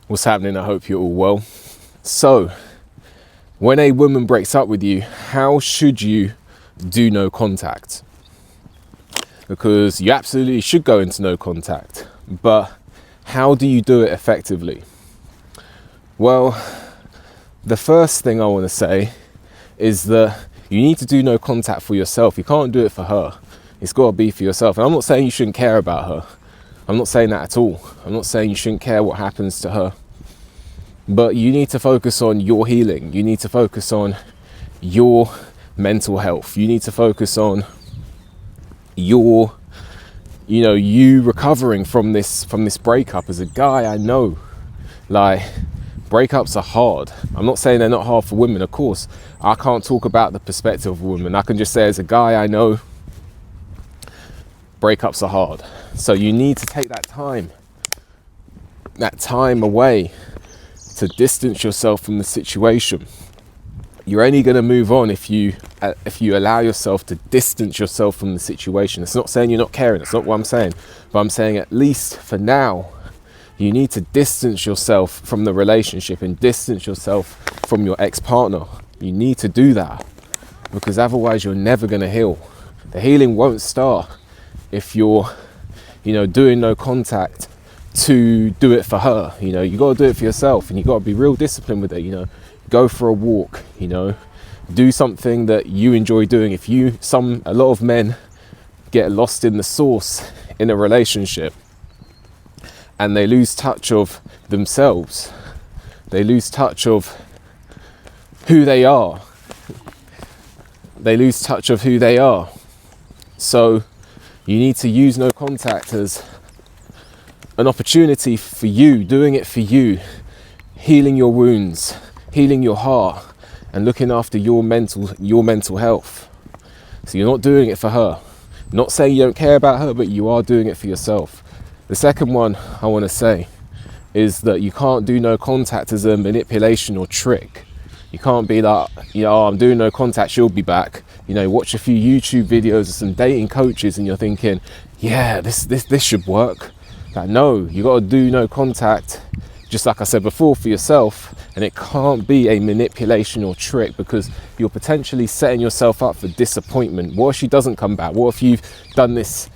What's happening? I hope you're all well. So, when a woman breaks up with you, how should you do no contact? Because you absolutely should go into no contact, but how do you do it effectively? Well, the first thing I want to say is that you need to do no contact for yourself. You can't do it for her. It's got to be for yourself. And I'm not saying you shouldn't care about her. I'm not saying that at all. I'm not saying you shouldn't care what happens to her. But you need to focus on your healing. You need to focus on your mental health. You need to focus on your, you recovering from this breakup. As a guy, I know, breakups are hard. I'm not saying they're not hard for women. Of course, I can't talk about the perspective of women. I can just say, as a guy, I know breakups are hard. So you need to take that time away to distance yourself from the situation. You're only going to move on if you allow yourself to distance yourself from the situation. It's not saying you're not caring. It's not what I'm saying. But I'm saying, at least for now, you need to distance yourself from the relationship and distance yourself from your ex-partner. You need to do that, because otherwise you're never going to heal. The healing won't start if you're, doing no contact to do it for her. You got to do it for yourself, and you got to be real disciplined with it. Go for a walk, do something that you enjoy doing. A lot of men get lost in the sauce in a relationship, and they lose touch of themselves. They lose touch of who they are. So you need to use no contact as an opportunity for you, doing it for you, healing your wounds, healing your heart, and looking after your mental health. So you're not doing it for her. Not saying you don't care about her, but you are doing it for yourself. The second one I want to say is that you can't do no contact as a manipulation or trick. You can't be like, I'm doing no contact, she'll be back. Watch a few YouTube videos of some dating coaches and you're thinking, yeah, this should work. No, you got to do no contact, just like I said before, for yourself. And it can't be a manipulation or trick, because you're potentially setting yourself up for disappointment. What if she doesn't come back? What if you've done this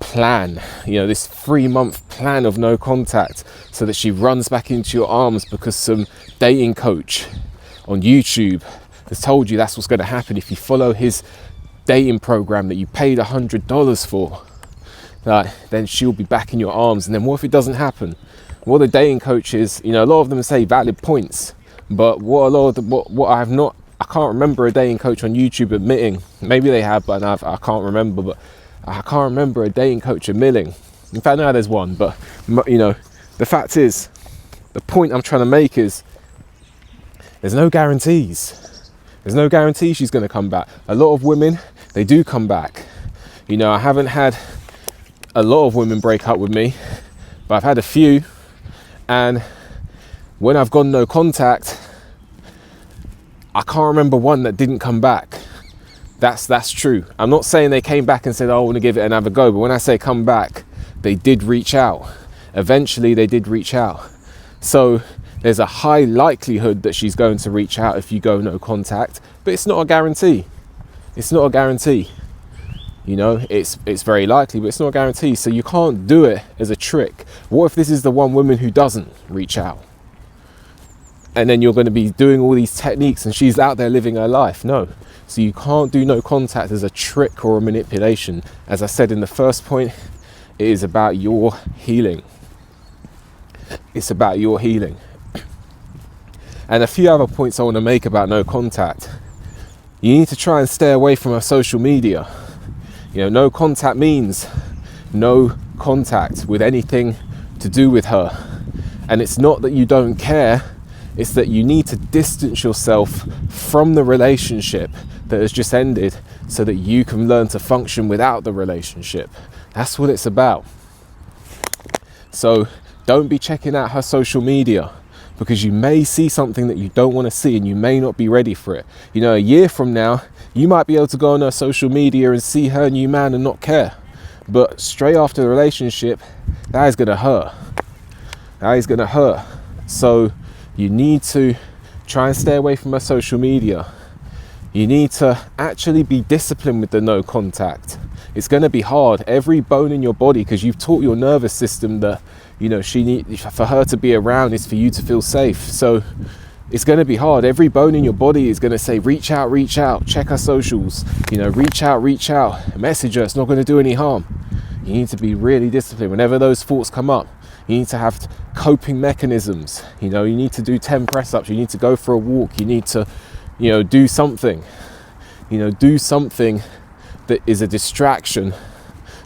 plan, this 3-month plan of no contact, so that she runs back into your arms because some dating coach on YouTube has told you that's what's going to happen if you follow his dating program that you paid $100 for? Then she'll be back in your arms. And then what if it doesn't happen? What the dating coaches, a lot of them say valid points, but I can't remember a dating coach on YouTube admitting, maybe they have, but I can't remember, but I can't remember a dating coach admitting. In fact, no, there's one, but the fact is, the point I'm trying to make is, there's no guarantees. There's no guarantee she's going to come back. A lot of women, they do come back. I haven't had a lot of women break up with me, but I've had a few, and when I've gone no contact, I can't remember one that didn't come back. That's true. I'm not saying they came back and said, I want to give it another go, but when I say come back, they did reach out. Eventually they did reach out. So there's a high likelihood that she's going to reach out if you go no contact, but it's not a guarantee. It's not a guarantee. It's very likely, but it's not a guarantee. So you can't do it as a trick. What if this is the one woman who doesn't reach out? And then you're going to be doing all these techniques and she's out there living her life. No. So you can't do no contact as a trick or a manipulation. As I said in the first point, it is about your healing. It's about your healing. And a few other points I want to make about no contact. You need to try and stay away from her social media. No contact means no contact with anything to do with her. And it's not that you don't care, it's that you need to distance yourself from the relationship that has just ended so that you can learn to function without the relationship. That's what it's about. So don't be checking out her social media, because you may see something that you don't want to see and you may not be ready for it. A year from now, you might be able to go on her social media and see her new man and not care. But straight after the relationship, that is going to hurt. That is going to hurt. So you need to try and stay away from her social media. You need to actually be disciplined with the no contact. It's going to be hard, every bone in your body, because you've taught your nervous system that, you know, for her to be around is for you to feel safe. So it's going to be hard. Every bone in your body is going to say, reach out, check her socials, you know, reach out, message her. It's not going to do any harm. You need to be really disciplined. Whenever those thoughts come up, you need to have coping mechanisms. You know, you need to do 10 press-ups. You need to go for a walk. You need to, you know, do something. You know, do something that is a distraction,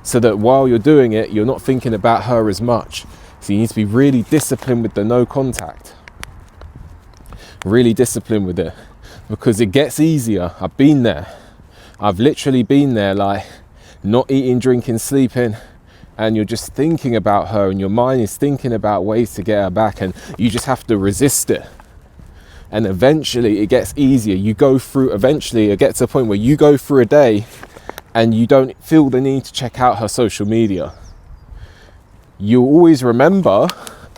so that while you're doing it, you're not thinking about her as much. So you need to be really disciplined with the no contact. Really disciplined with it, because it gets easier. I've been there. I've literally been there, like not eating, drinking, sleeping, and you're just thinking about her, and your mind is thinking about ways to get her back, and you just have to resist it. And eventually it gets easier. Eventually it gets to a point where you go through a day and you don't feel the need to check out her social media. You always remember,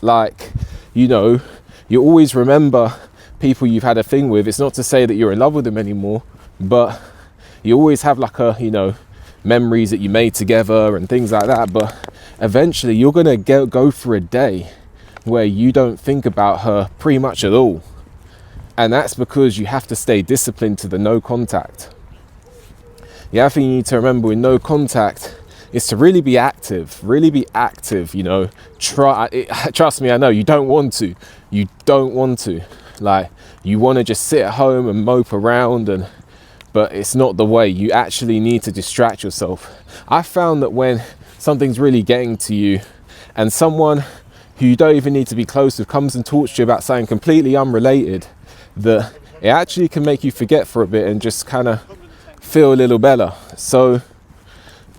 like, you know, you always remember people you've had a thing with. It's not to say that you're in love with them anymore, but you always have like a, you know, memories that you made together and things like that. But eventually you're gonna go for a day where you don't think about her pretty much at all. And that's because you have to stay disciplined to the no contact. The other thing you need to remember with no contact is to really be active, you know. Trust me, I know you don't want to. Like, you want to just sit at home and mope around, but it's not the way. You actually need to distract yourself. I found that when something's really getting to you, and someone who you don't even need to be close with comes and talks to you about something completely unrelated, that it actually can make you forget for a bit and just kind of feel a little better. So,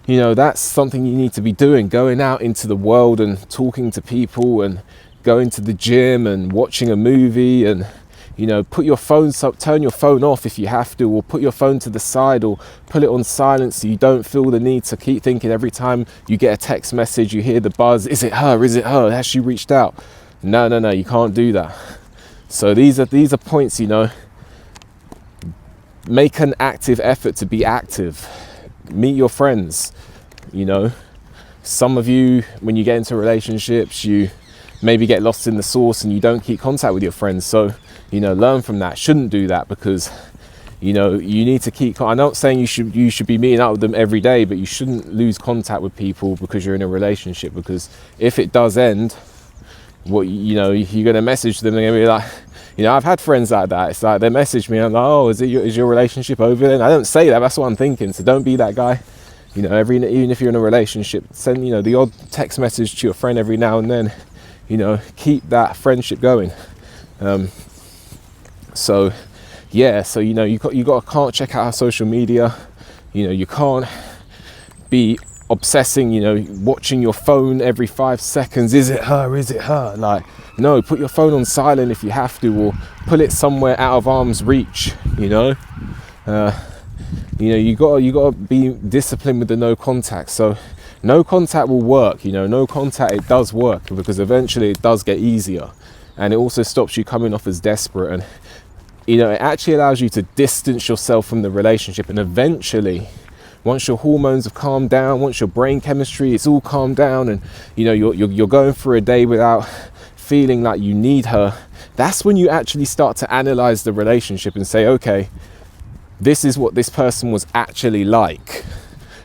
you know, that's something you need to be doing, going out into the world and talking to people, and going to the gym and watching a movie, and, you know, put your phones up, turn your phone off if you have to, or put your phone to the side, or put it on silent so you don't feel the need to keep thinking every time you get a text message, you hear the buzz, is it her, has she reached out? No, you can't do that. So these are points, you know. Make an active effort to be active. Meet your friends, you know. Some of you, when you get into relationships, you maybe get lost in the sauce and you don't keep contact with your friends. So, you know, learn from that. Shouldn't do that, because, you know, you need to keep, I'm not saying you should be meeting up with them every day, but you shouldn't lose contact with people because you're in a relationship, because if it does end, what, you know, you're going to message them and they're going to be like, you know, I've had friends like that. It's like they message me and I'm like, oh, is your relationship over then? I don't say that, that's what I'm thinking. So don't be that guy. You know, even if you're in a relationship, send, you know, the odd text message to your friend every now and then. You know, keep that friendship going. So yeah, so, you know, you can't check out her social media. You know, you can't be obsessing, you know, watching your phone every 5 seconds. Is it her? Like, no, put your phone on silent if you have to, or put it somewhere out of arm's reach. You know, you gotta be disciplined with the no contact. So no contact will work. You know, no contact, it does work, because eventually it does get easier, and it also stops you coming off as desperate, and, you know, it actually allows you to distance yourself from the relationship. And eventually, once your hormones have calmed down, once your brain chemistry is all calmed down, and, you know, you're going through a day without feeling like you need her, that's when you actually start to analyze the relationship and say, okay, this is what this person was actually like,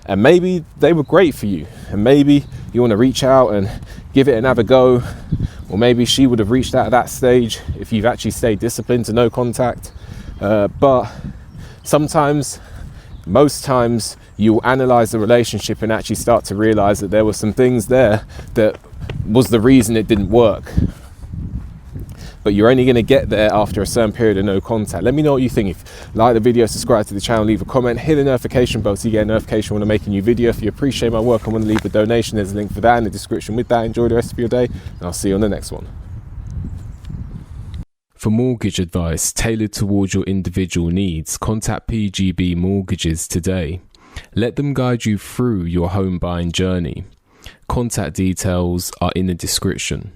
and maybe they were great for you, and maybe you want to reach out and give it another go, or maybe she would have reached out at that stage if you've actually stayed disciplined to no contact. But sometimes, most times, you'll analyze the relationship and actually start to realize that there were some things there that was the reason it didn't work. But you're only going to get there after a certain period of no contact. Let me know what you think. If you like the video, subscribe to the channel, leave a comment, hit the notification bell so you get a notification when I make a new video. If you appreciate my work and want to leave a donation, there's a link for that in the description. With that, enjoy the rest of your day, and I'll see you on the next one. For mortgage advice tailored towards your individual needs, contact PGB Mortgages today. Let them guide you through your home buying journey. Contact details are in the description.